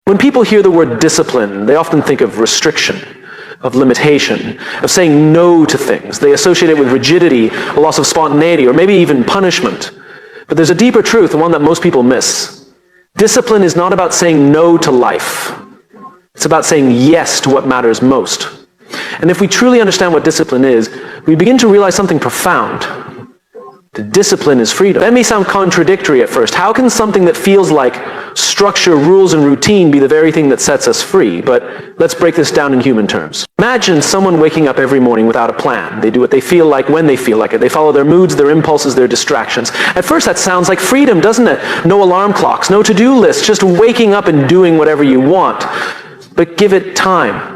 When people hear the word discipline, they often think of restriction, of limitation, of saying no to things. They associate it with rigidity, a loss of spontaneity, or maybe even punishment. But there's a deeper truth, the one that most people miss. Discipline is not about saying no to life. It's about saying yes to what matters most. And if we truly understand what discipline is, we begin to realize something profound. The discipline is freedom. That may sound contradictory at first. How can something that feels like structure, rules, and routine be the very thing that sets us free? But let's break this down in human terms. Imagine someone waking up every morning without a plan. They do what they feel like when they feel like it. They follow their moods, their impulses, their distractions. At first that sounds like freedom, doesn't it? No alarm clocks, no to-do lists, just waking up and doing whatever you want. But give it time.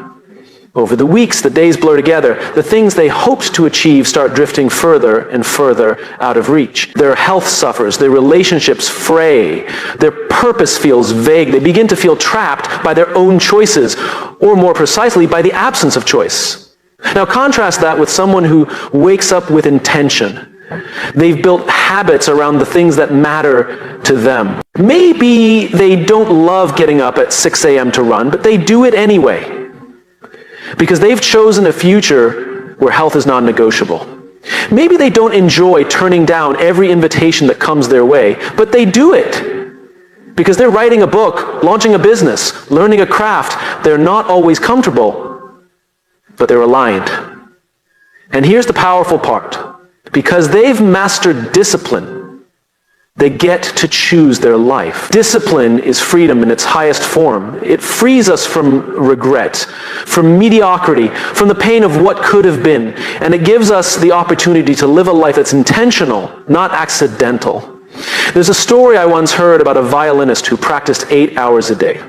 Over the weeks, the days blur together. The things they hoped to achieve start drifting further and further out of reach. Their health suffers. Their relationships fray. Their purpose feels vague. They begin to feel trapped by their own choices, or more precisely, by the absence of choice. Now contrast that with someone who wakes up with intention. They've built habits around the things that matter to them. Maybe they don't love getting up at 6 a.m. to run, but they do it anyway. Because they've chosen a future where health is non-negotiable. Maybe they don't enjoy turning down every invitation that comes their way, but they do it. Because they're writing a book, launching a business, learning a craft. They're not always comfortable, but they're aligned. And here's the powerful part. Because they've mastered discipline, they get to choose their life. Discipline is freedom in its highest form. It frees us from regret, from mediocrity, from the pain of what could have been. And it gives us the opportunity to live a life that's intentional, not accidental. There's a story I once heard about a violinist who practiced 8 hours a day.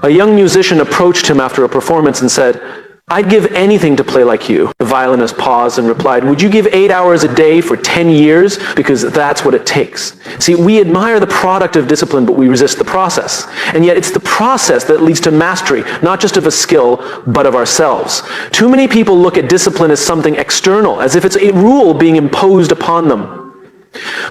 A young musician approached him after a performance and said, "I'd give anything to play like you." The violinist paused and replied, "Would you give 8 hours a day for 10 years? Because that's what it takes." See, we admire the product of discipline, but we resist the process. And yet it's the process that leads to mastery, not just of a skill, but of ourselves. Too many people look at discipline as something external, as if it's a rule being imposed upon them.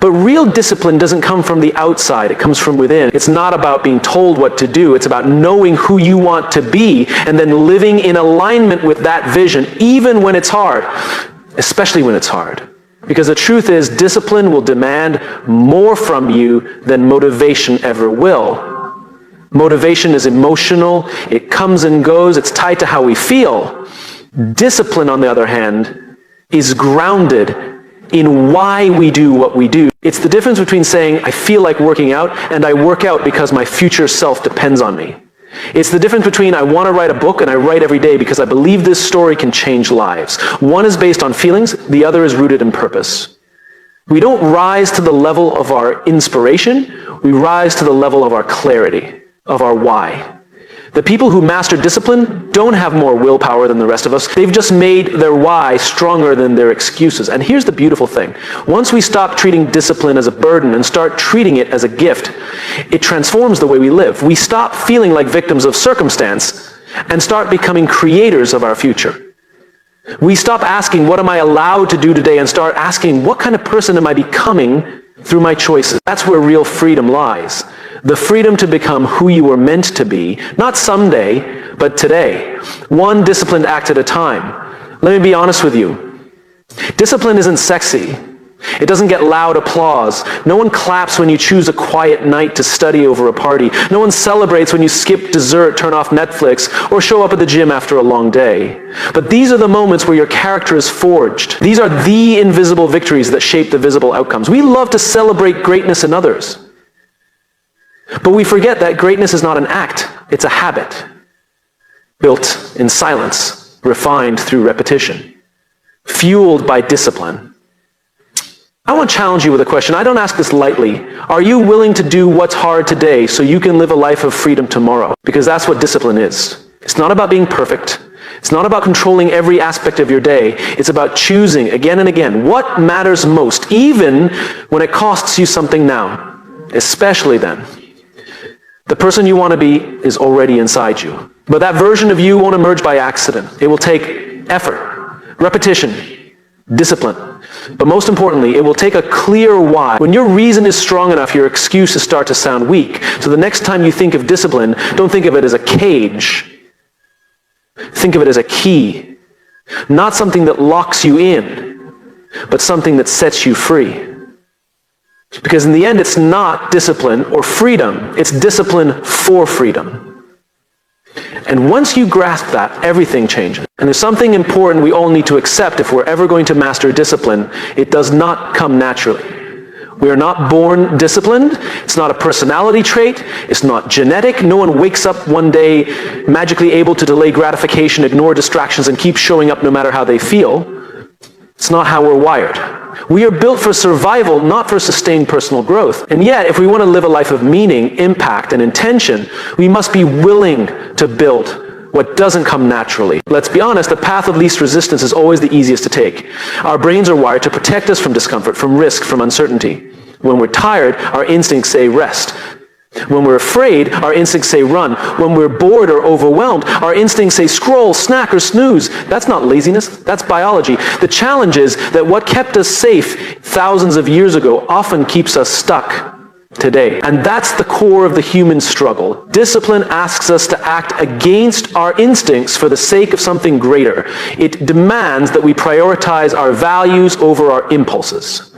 But real discipline doesn't come from the outside, it comes from within. It's not about being told what to do, it's about knowing who you want to be and then living in alignment with that vision, even when it's hard, especially when it's hard. Because the truth is, discipline will demand more from you than motivation ever will. Motivation is emotional, it comes and goes, it's tied to how we feel. Discipline, on the other hand, is grounded in why we do what we do. It's the difference between saying, I feel like working out, and I work out because my future self depends on me. It's the difference between I want to write a book and I write every day because I believe this story can change lives. One is based on feelings, the other is rooted in purpose. We don't rise to the level of our inspiration, we rise to the level of our clarity, of our why. The people who master discipline don't have more willpower than the rest of us. They've just made their why stronger than their excuses. And here's the beautiful thing. Once we stop treating discipline as a burden and start treating it as a gift, it transforms the way we live. We stop feeling like victims of circumstance and start becoming creators of our future. We stop asking, what am I allowed to do today, and start asking, what kind of person am I becoming through my choices? That's where real freedom lies. The freedom to become who you were meant to be, not someday, but today. One disciplined act at a time. Let me be honest with you. Discipline isn't sexy. It doesn't get loud applause. No one claps when you choose a quiet night to study over a party. No one celebrates when you skip dessert, turn off Netflix, or show up at the gym after a long day. But these are the moments where your character is forged. These are the invisible victories that shape the visible outcomes. We love to celebrate greatness in others. But we forget that greatness is not an act, it's a habit. Built in silence, refined through repetition, fueled by discipline. I want to challenge you with a question. I don't ask this lightly. Are you willing to do what's hard today so you can live a life of freedom tomorrow? Because that's what discipline is. It's not about being perfect. It's not about controlling every aspect of your day. It's about choosing again and again what matters most, even when it costs you something now, especially then. The person you want to be is already inside you. But that version of you won't emerge by accident. It will take effort, repetition, Discipline. But most importantly, it will take a clear why. When your reason is strong enough, your excuses start to sound weak. So the next time you think of discipline, don't think of it as a cage. Think of it as a key. Not something that locks you in, but something that sets you free. Because in the end, it's not discipline or freedom. It's discipline for freedom. And once you grasp that, everything changes. And there's something important we all need to accept if we're ever going to master discipline. It does not come naturally. We are not born disciplined. It's not a personality trait. It's not genetic. No one wakes up one day magically able to delay gratification, ignore distractions, and keep showing up no matter how they feel. It's not how we're wired. We are built for survival, not for sustained personal growth. And yet, if we want to live a life of meaning, impact, and intention, we must be willing to build what doesn't come naturally. Let's be honest, the path of least resistance is always the easiest to take. Our brains are wired to protect us from discomfort, from risk, from uncertainty. When we're tired, our instincts say rest. When we're afraid, our instincts say run. When we're bored or overwhelmed, our instincts say scroll, snack, or snooze. That's not laziness, that's biology. The challenge is that what kept us safe thousands of years ago often keeps us stuck today. And that's the core of the human struggle. Discipline asks us to act against our instincts for the sake of something greater. It demands that we prioritize our values over our impulses.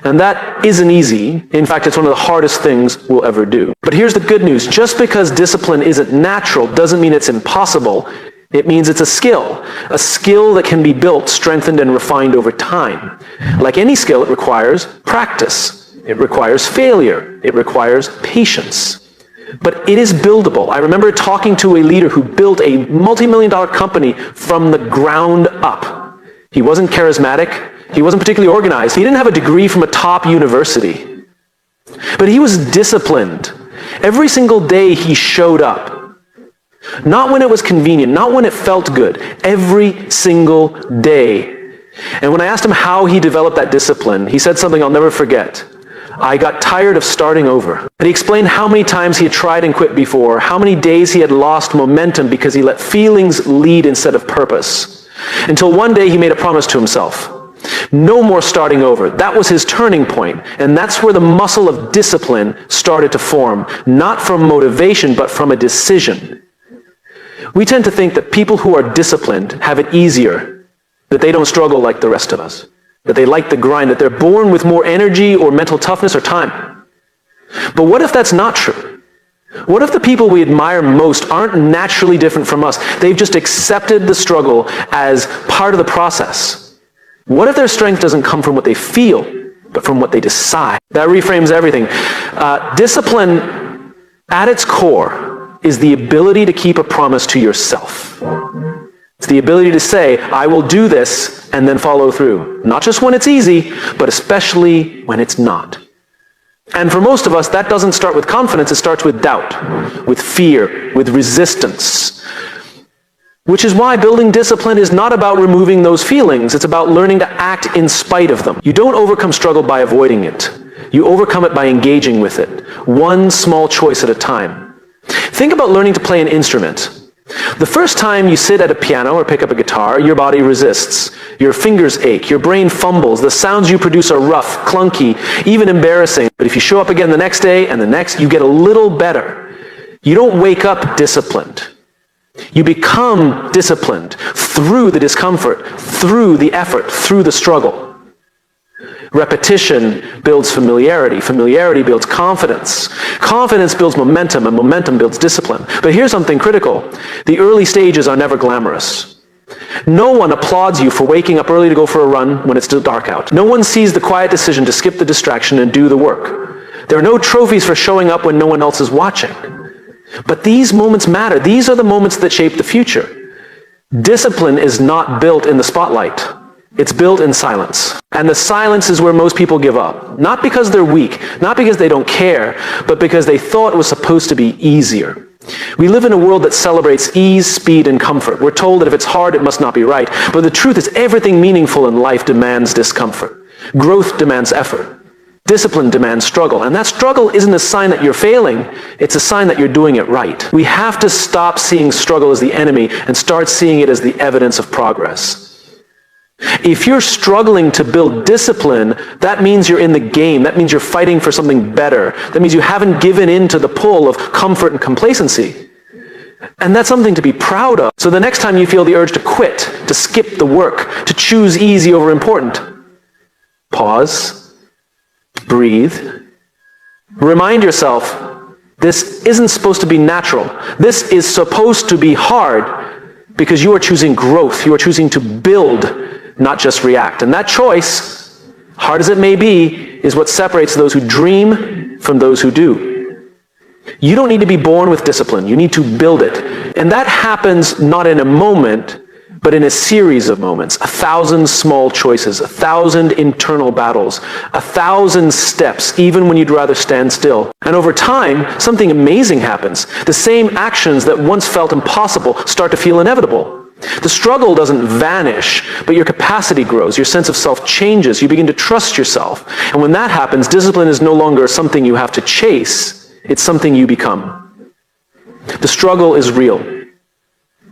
And that isn't easy. In fact, it's one of the hardest things we'll ever do. But here's the good news. Just because discipline isn't natural doesn't mean it's impossible. It means it's a skill that can be built, strengthened, and refined over time. Like any skill, it requires practice. It requires failure. It requires patience. But it is buildable. I remember talking to a leader who built a multi-million-dollar company from the ground up. He wasn't charismatic. He wasn't particularly organized. He didn't have a degree from a top university. But he was disciplined. Every single day he showed up. Not when it was convenient, not when it felt good. Every single day. And when I asked him how he developed that discipline, he said something I'll never forget. I got tired of starting over. And he explained how many times he had tried and quit before, how many days he had lost momentum because he let feelings lead instead of purpose. Until one day he made a promise to himself. No more starting over. That was his turning point. And that's where the muscle of discipline started to form. Not from motivation, but from a decision. We tend to think that people who are disciplined have it easier, that they don't struggle like the rest of us, that they like the grind, that they're born with more energy or mental toughness or time. But what if that's not true? What if the people we admire most aren't naturally different from us? They've just accepted the struggle as part of the process. What if their strength doesn't come from what they feel, but from what they decide? That reframes everything. Discipline, at its core, is the ability to keep a promise to yourself. It's the ability to say, I will do this, and then follow through. Not just when it's easy, but especially when it's not. And for most of us, that doesn't start with confidence, it starts with doubt, with fear, with resistance. Which is why building discipline is not about removing those feelings. It's about learning to act in spite of them. You don't overcome struggle by avoiding it. You overcome it by engaging with it, one small choice at a time. Think about learning to play an instrument. The first time you sit at a piano or pick up a guitar, your body resists. Your fingers ache. Your brain fumbles. The sounds you produce are rough, clunky, even embarrassing. But if you show up again the next day and the next, you get a little better. You don't wake up disciplined. You become disciplined through the discomfort, through the effort, through the struggle. Repetition builds familiarity. Familiarity builds confidence. Confidence builds momentum, and momentum builds discipline. But here's something critical. The early stages are never glamorous. No one applauds you for waking up early to go for a run when it's still dark out. No one sees the quiet decision to skip the distraction and do the work. There are no trophies for showing up when no one else is watching. But these moments matter. These are the moments that shape the future. Discipline is not built in the spotlight. It's built in silence. And the silence is where most people give up. Not because they're weak, not because they don't care, but because they thought it was supposed to be easier. We live in a world that celebrates ease, speed, and comfort. We're told that if it's hard, it must not be right. But the truth is, everything meaningful in life demands discomfort. Growth demands effort. Discipline demands struggle, and that struggle isn't a sign that you're failing, it's a sign that you're doing it right. We have to stop seeing struggle as the enemy and start seeing it as the evidence of progress. If you're struggling to build discipline, that means you're in the game. That means you're fighting for something better. That means you haven't given in to the pull of comfort and complacency. And that's something to be proud of. So the next time you feel the urge to quit, to skip the work, to choose easy over important, pause, breathe, remind yourself, this isn't supposed to be natural. This is supposed to be hard because you are choosing growth. You are choosing to build, not just react. And that choice, hard as it may be, is what separates those who dream from those who do. You don't need to be born with discipline. You need to build it. And that happens not in a moment, but in a series of moments. 1,000 small choices, 1,000 internal battles, 1,000 steps, even when you'd rather stand still. And over time, something amazing happens. The same actions that once felt impossible start to feel inevitable. The struggle doesn't vanish, but your capacity grows, your sense of self changes, you begin to trust yourself. And when that happens, discipline is no longer something you have to chase, it's something you become. The struggle is real,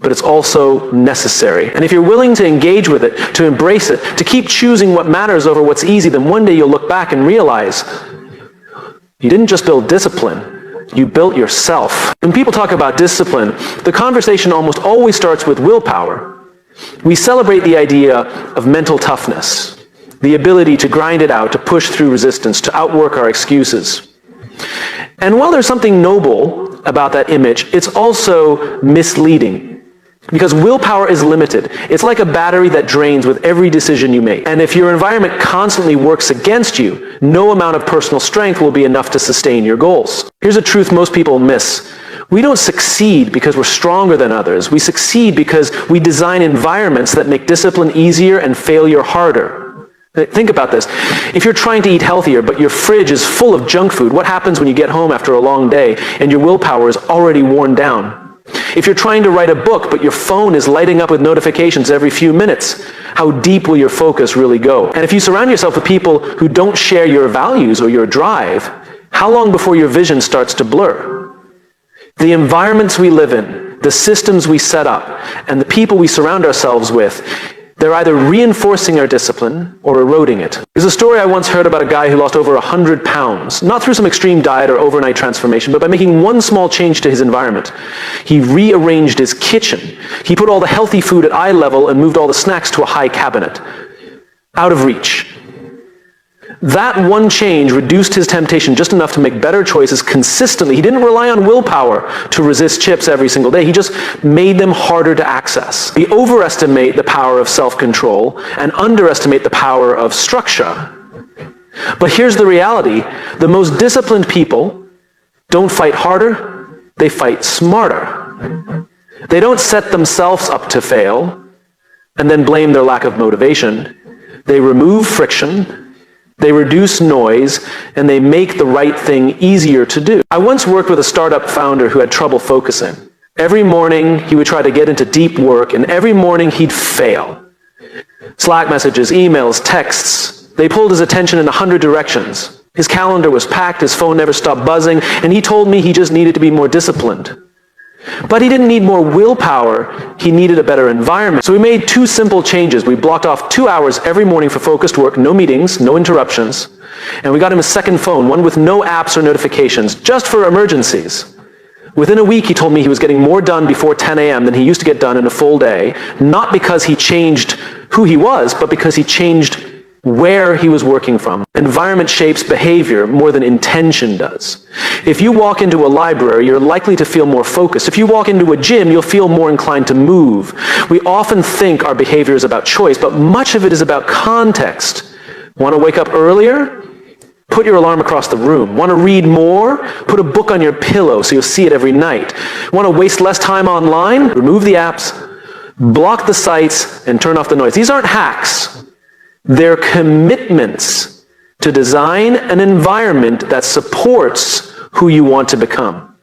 but it's also necessary. And if you're willing to engage with it, to embrace it, to keep choosing what matters over what's easy, then one day you'll look back and realize you didn't just build discipline, you built yourself. When people talk about discipline, the conversation almost always starts with willpower. We celebrate the idea of mental toughness, the ability to grind it out, to push through resistance, to outwork our excuses. And while there's something noble about that image, it's also misleading. Because willpower is limited. It's like a battery that drains with every decision you make. And if your environment constantly works against you, no amount of personal strength will be enough to sustain your goals. Here's a truth most people miss. We don't succeed because we're stronger than others. We succeed because we design environments that make discipline easier and failure harder. Think about this. If you're trying to eat healthier, but your fridge is full of junk food, what happens when you get home after a long day and your willpower is already worn down? If you're trying to write a book, but your phone is lighting up with notifications every few minutes, how deep will your focus really go? And if you surround yourself with people who don't share your values or your drive, how long before your vision starts to blur? The environments we live in, the systems we set up, and the people we surround ourselves with, they're either reinforcing our discipline or eroding it. There's a story I once heard about a guy who lost over 100 pounds, not through some extreme diet or overnight transformation, but by making one small change to his environment. He rearranged his kitchen. He put all the healthy food at eye level and moved all the snacks to a high cabinet, out of reach. That one change reduced his temptation just enough to make better choices consistently. He didn't rely on willpower to resist chips every single day. He just made them harder to access. We overestimate the power of self-control and underestimate the power of structure. But here's the reality. The most disciplined people don't fight harder, they fight smarter. They don't set themselves up to fail and then blame their lack of motivation. They remove friction, they reduce noise, and they make the right thing easier to do. I once worked with a startup founder who had trouble focusing. Every morning, he would try to get into deep work, and every morning he'd fail. Slack messages, emails, texts, they pulled his attention in 100 directions. His calendar was packed, his phone never stopped buzzing, and he told me he just needed to be more disciplined. But he didn't need more willpower, he needed a better environment. So we made two simple changes. We blocked off 2 hours every morning for focused work, no meetings, no interruptions. And we got him a second phone, one with no apps or notifications, just for emergencies. Within a week, he told me he was getting more done before 10 a.m. than he used to get done in a full day, not because he changed who he was, but because he changed where he was working from. Environment shapes behavior more than intention does. If you walk into a library, you're likely to feel more focused. If you walk into a gym, you'll feel more inclined to move. We often think our behavior is about choice, but much of it is about context. Want to wake up earlier? Put your alarm across the room. Want to read more? Put a book on your pillow so you'll see it every night. Want to waste less time online? Remove the apps, block the sites, and turn off the noise. These aren't hacks. They're commitments to design an environment that supports who you want to become.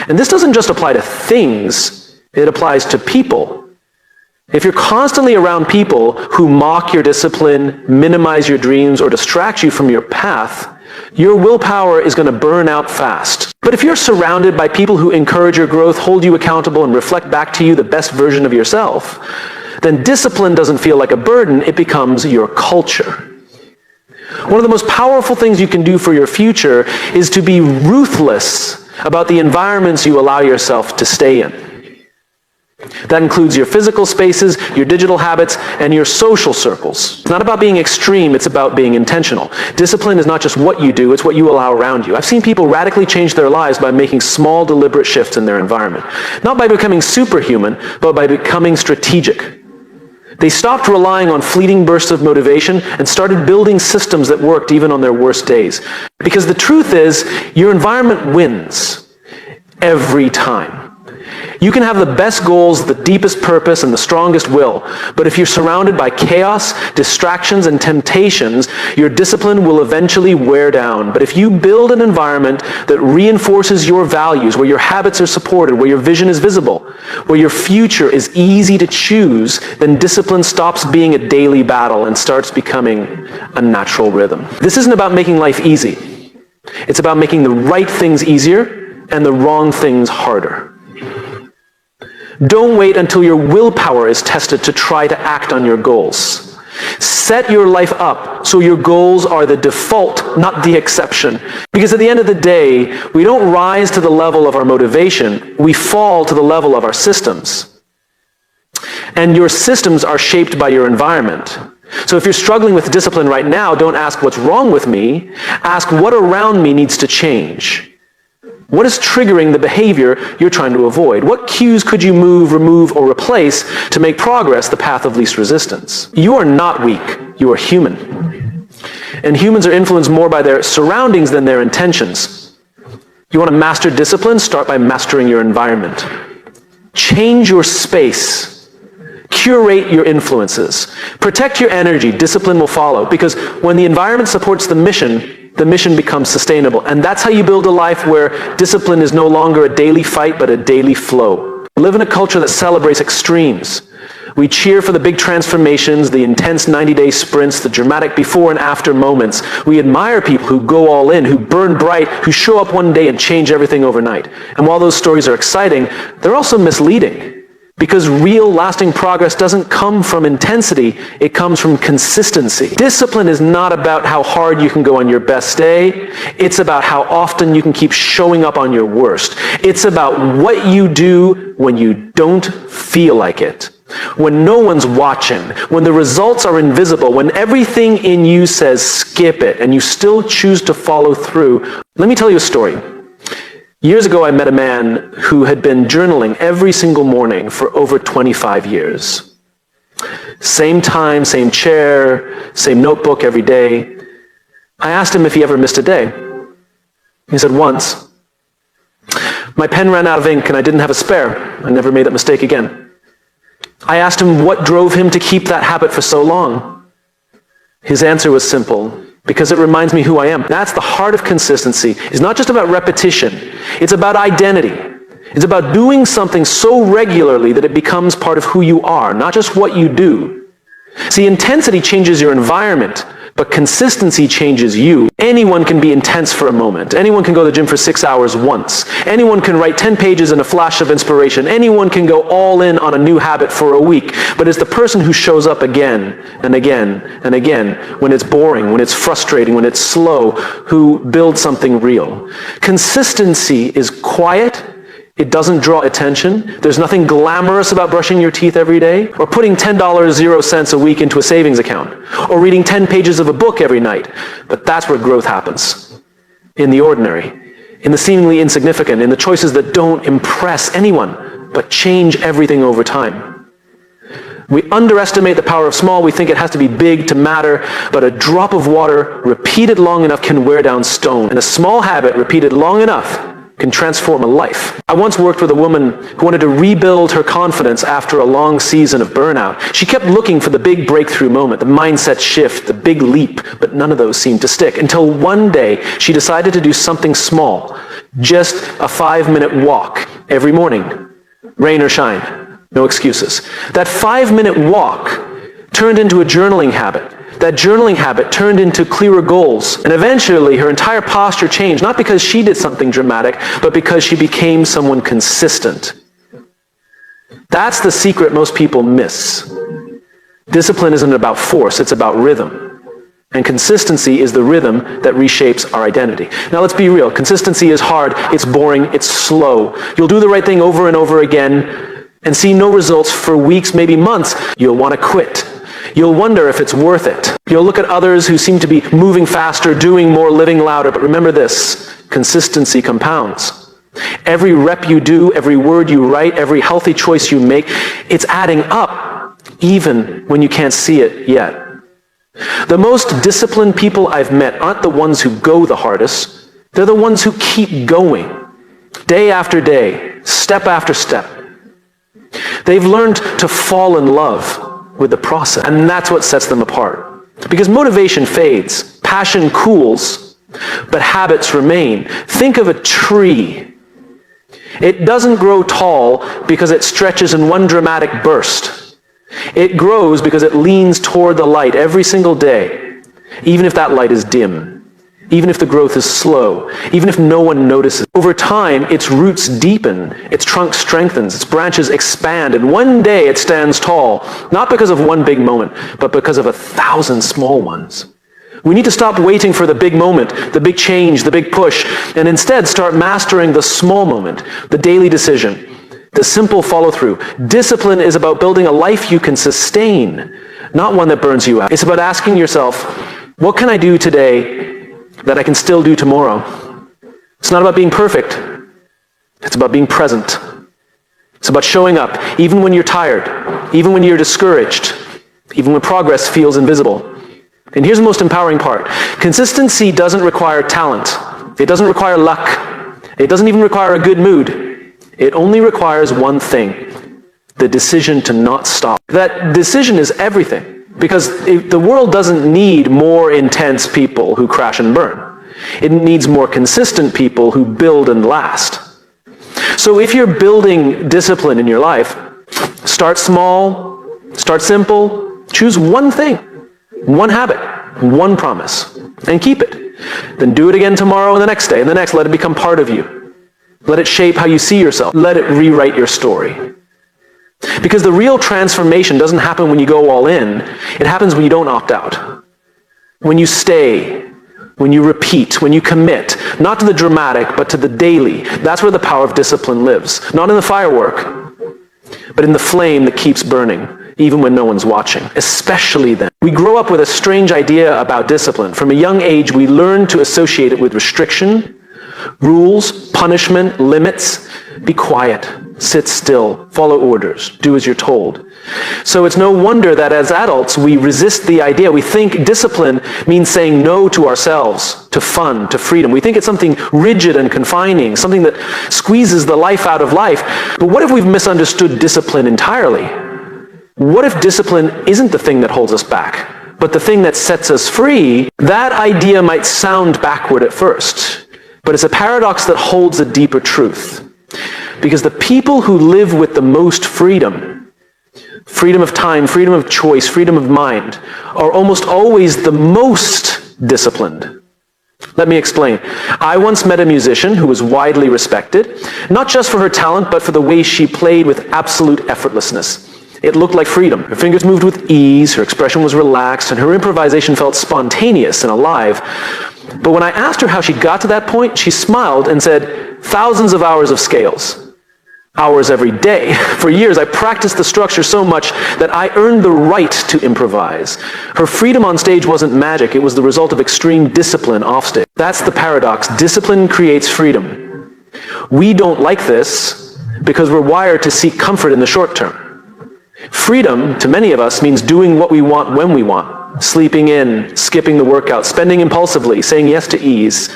And this doesn't just apply to things, it applies to people. If you're constantly around people who mock your discipline, minimize your dreams, or distract you from your path, your willpower is going to burn out fast. But if you're surrounded by people who encourage your growth, hold you accountable, and reflect back to you the best version of yourself, then discipline doesn't feel like a burden, it becomes your culture. One of the most powerful things you can do for your future is to be ruthless about the environments you allow yourself to stay in. That includes your physical spaces, your digital habits, and your social circles. It's not about being extreme, it's about being intentional. Discipline is not just what you do, it's what you allow around you. I've seen people radically change their lives by making small, deliberate shifts in their environment. Not by becoming superhuman, but by becoming strategic. They stopped relying on fleeting bursts of motivation and started building systems that worked even on their worst days. Because the truth is, your environment wins every time. You can have the best goals, the deepest purpose, and the strongest will, but if you're surrounded by chaos, distractions, and temptations, your discipline will eventually wear down. But if you build an environment that reinforces your values, where your habits are supported, where your vision is visible, where your future is easy to choose, then discipline stops being a daily battle and starts becoming a natural rhythm. This isn't about making life easy. It's about making the right things easier and the wrong things harder. Don't wait until your willpower is tested to try to act on your goals. Set your life up so your goals are the default, not the exception. Because at the end of the day, we don't rise to the level of our motivation, we fall to the level of our systems. And your systems are shaped by your environment. So if you're struggling with discipline right now, don't ask what's wrong with me, ask what around me needs to change. What is triggering the behavior you're trying to avoid? What cues could you move, remove, or replace to make progress the path of least resistance? You are not weak. You are human. And humans are influenced more by their surroundings than their intentions. You want to master discipline? Start by mastering your environment. Change your space. Curate your influences. Protect your energy. Discipline will follow. Because when the environment supports the mission becomes sustainable. And that's how you build a life where discipline is no longer a daily fight, but a daily flow. We live in a culture that celebrates extremes. We cheer for the big transformations, the intense 90-day sprints, the dramatic before and after moments. We admire people who go all in, who burn bright, who show up one day and change everything overnight. And while those stories are exciting, they're also misleading. Because real lasting progress doesn't come from intensity, it comes from consistency. Discipline is not about how hard you can go on your best day, it's about how often you can keep showing up on your worst. It's about what you do when you don't feel like it. When no one's watching, when the results are invisible, when everything in you says skip it, and you still choose to follow through. Let me tell you a story. Years ago, I met a man who had been journaling every single morning for over 25 years. Same time, same chair, same notebook every day. I asked him if he ever missed a day. He said, once. My pen ran out of ink and I didn't have a spare. I never made that mistake again. I asked him what drove him to keep that habit for so long. His answer was simple. Because it reminds me who I am. That's the heart of consistency. It's not just about repetition. It's about identity. It's about doing something so regularly that it becomes part of who you are, not just what you do. See, intensity changes your environment, but consistency changes you. Anyone can be intense for a moment. Anyone can go to the gym for 6 hours once. Anyone can write 10 pages in a flash of inspiration. Anyone can go all in on a new habit for a week. But it's the person who shows up again and again and again when it's boring, when it's frustrating, when it's slow, who builds something real. Consistency is quiet. It doesn't draw attention. There's nothing glamorous about brushing your teeth every day, or putting $10.00 a week into a savings account, or reading 10 pages of a book every night. But that's where growth happens. In the ordinary, in the seemingly insignificant, in the choices that don't impress anyone, but change everything over time. We underestimate the power of small. We think it has to be big to matter, but a drop of water repeated long enough can wear down stone. And a small habit repeated long enough can transform a life. I once worked with a woman who wanted to rebuild her confidence after a long season of burnout. She kept looking for the big breakthrough moment, the mindset shift, the big leap, but none of those seemed to stick. Until one day, she decided to do something small, just a 5-minute walk every morning. Rain or shine, no excuses. That 5-minute walk turned into a journaling habit. That journaling habit turned into clearer goals. And eventually, her entire posture changed, not because she did something dramatic, but because she became someone consistent. That's the secret most people miss. Discipline isn't about force, it's about rhythm. And consistency is the rhythm that reshapes our identity. Now let's be real. Consistency is hard, it's boring, it's slow. You'll do the right thing over and over again and see no results for weeks, maybe months. You'll want to quit. You'll wonder if it's worth it. You'll look at others who seem to be moving faster, doing more, living louder. But remember this, consistency compounds. Every rep you do, every word you write, every healthy choice you make, it's adding up, even when you can't see it yet. The most disciplined people I've met aren't the ones who go the hardest. They're the ones who keep going, day after day, step after step. They've learned to fall in love with the process, and that's what sets them apart. Because motivation fades, passion cools, but habits remain. Think of a tree. It doesn't grow tall because it stretches in one dramatic burst. It grows because it leans toward the light every single day, even if that light is dim, even if the growth is slow, even if no one notices. Over time, its roots deepen, its trunk strengthens, its branches expand, and one day it stands tall, not because of one big moment, but because of 1,000 small ones. We need to stop waiting for the big moment, the big change, the big push, and instead start mastering the small moment, the daily decision, the simple follow-through. Discipline is about building a life you can sustain, not one that burns you out. It's about asking yourself, what can I do today that I can still do tomorrow? It's not about being perfect. It's about being present. It's about showing up, even when you're tired, even when you're discouraged, even when progress feels invisible. And here's the most empowering part. Consistency doesn't require talent. It doesn't require luck. It doesn't even require a good mood. It only requires one thing, the decision to not stop. That decision is everything, because the world doesn't need more intense people who crash and burn. It needs more consistent people who build and last. So if you're building discipline in your life, start small, start simple, choose one thing, one habit, one promise, and keep it. Then do it again tomorrow and the next day and the next. Let it become part of you. Let it shape how you see yourself. Let it rewrite your story. Because the real transformation doesn't happen when you go all in. It happens when you don't opt out. When you stay, when you repeat, when you commit, not to the dramatic, but to the daily. That's where the power of discipline lives. Not in the firework, but in the flame that keeps burning, even when no one's watching. Especially then. We grow up with a strange idea about discipline. From a young age, we learn to associate it with restriction, rules, punishment, limits. Be quiet, sit still, follow orders, do as you're told. So it's no wonder that as adults we resist the idea. We think discipline means saying no to ourselves, to fun, to freedom. We think it's something rigid and confining, something that squeezes the life out of life. But what if we've misunderstood discipline entirely? What if discipline isn't the thing that holds us back, but the thing that sets us free? That idea might sound backward at first, but it's a paradox that holds a deeper truth. Because the people who live with the most freedom, freedom of time, freedom of choice, freedom of mind, are almost always the most disciplined. Let me explain. I once met a musician who was widely respected, not just for her talent, but for the way she played with absolute effortlessness. It looked like freedom. Her fingers moved with ease, her expression was relaxed, and her improvisation felt spontaneous and alive. But when I asked her how she got to that point, she smiled and said, thousands of hours of scales. Hours every day. For years, I practiced the structure so much that I earned the right to improvise. Her freedom on stage wasn't magic. It was the result of extreme discipline off stage. That's the paradox. Discipline creates freedom. We don't like this because we're wired to seek comfort in the short term. Freedom, to many of us, means doing what we want when we want. Sleeping in, skipping the workout, spending impulsively, saying yes to ease.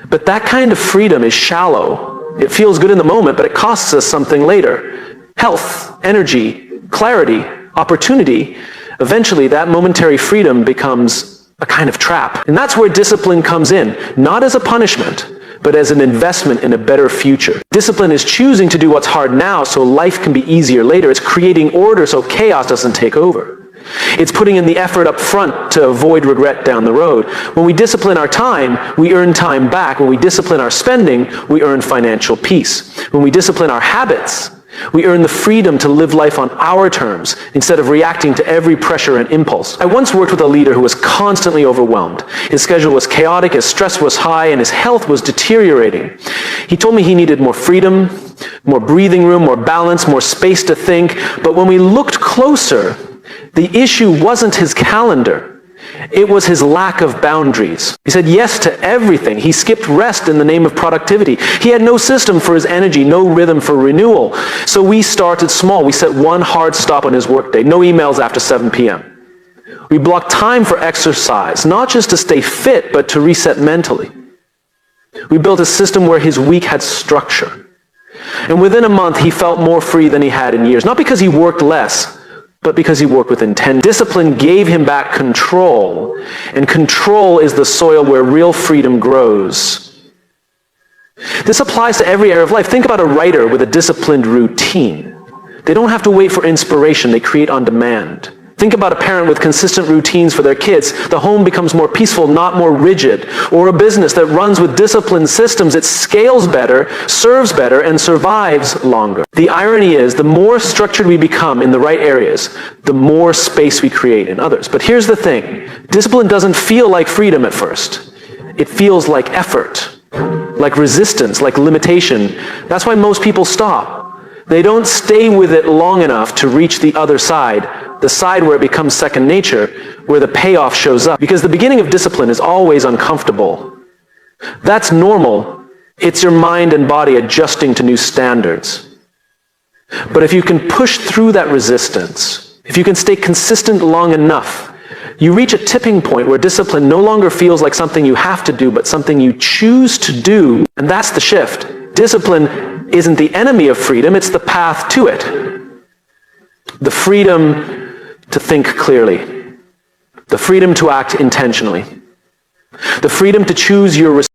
But that kind of freedom is shallow. It feels good in the moment, but it costs us something later. Health, energy, clarity, opportunity. Eventually, that momentary freedom becomes a kind of trap. And that's where discipline comes in, not as a punishment, but as an investment in a better future. Discipline is choosing to do what's hard now so life can be easier later. It's creating order so chaos doesn't take over. It's putting in the effort up front to avoid regret down the road. When we discipline our time, we earn time back. When we discipline our spending, we earn financial peace. When we discipline our habits, We earn the freedom to live life on our terms instead of reacting to every pressure and impulse. I once worked with a leader who was constantly overwhelmed. His schedule was chaotic, his stress was high, and his health was deteriorating. He told me he needed more freedom, more breathing room, more balance, more space to think. But when we looked closer, the issue wasn't his calendar. It was his lack of boundaries. He said yes to everything. He skipped rest in the name of productivity. He had no system for his energy, no rhythm for renewal. So we started small. We set one hard stop on his workday. No emails after 7 p.m. We blocked time for exercise, not just to stay fit, but to reset mentally. We built a system where his week had structure. And within a month, he felt more free than he had in years. Not because he worked less, but because he worked with intent. Discipline gave him back control, and control is the soil where real freedom grows. This applies to every area of life. Think about a writer with a disciplined routine. They don't have to wait for inspiration. They create on demand. Think about a parent with consistent routines for their kids. The home becomes more peaceful, not more rigid. Or a business that runs with disciplined systems. It scales better, serves better, and survives longer. The irony is, the more structured we become in the right areas, the more space we create in others. But here's the thing. Discipline doesn't feel like freedom at first. It feels like effort, like resistance, like limitation. That's why most people stop. They don't stay with it long enough to reach the other side, the side where it becomes second nature, where the payoff shows up. Because the beginning of discipline is always uncomfortable. That's normal. It's your mind and body adjusting to new standards. But if you can push through that resistance, if you can stay consistent long enough, you reach a tipping point where discipline no longer feels like something you have to do, but something you choose to do. And that's the shift. Discipline isn't the enemy of freedom, it's the path to it. The freedom to think clearly. The freedom to act intentionally. The freedom to choose your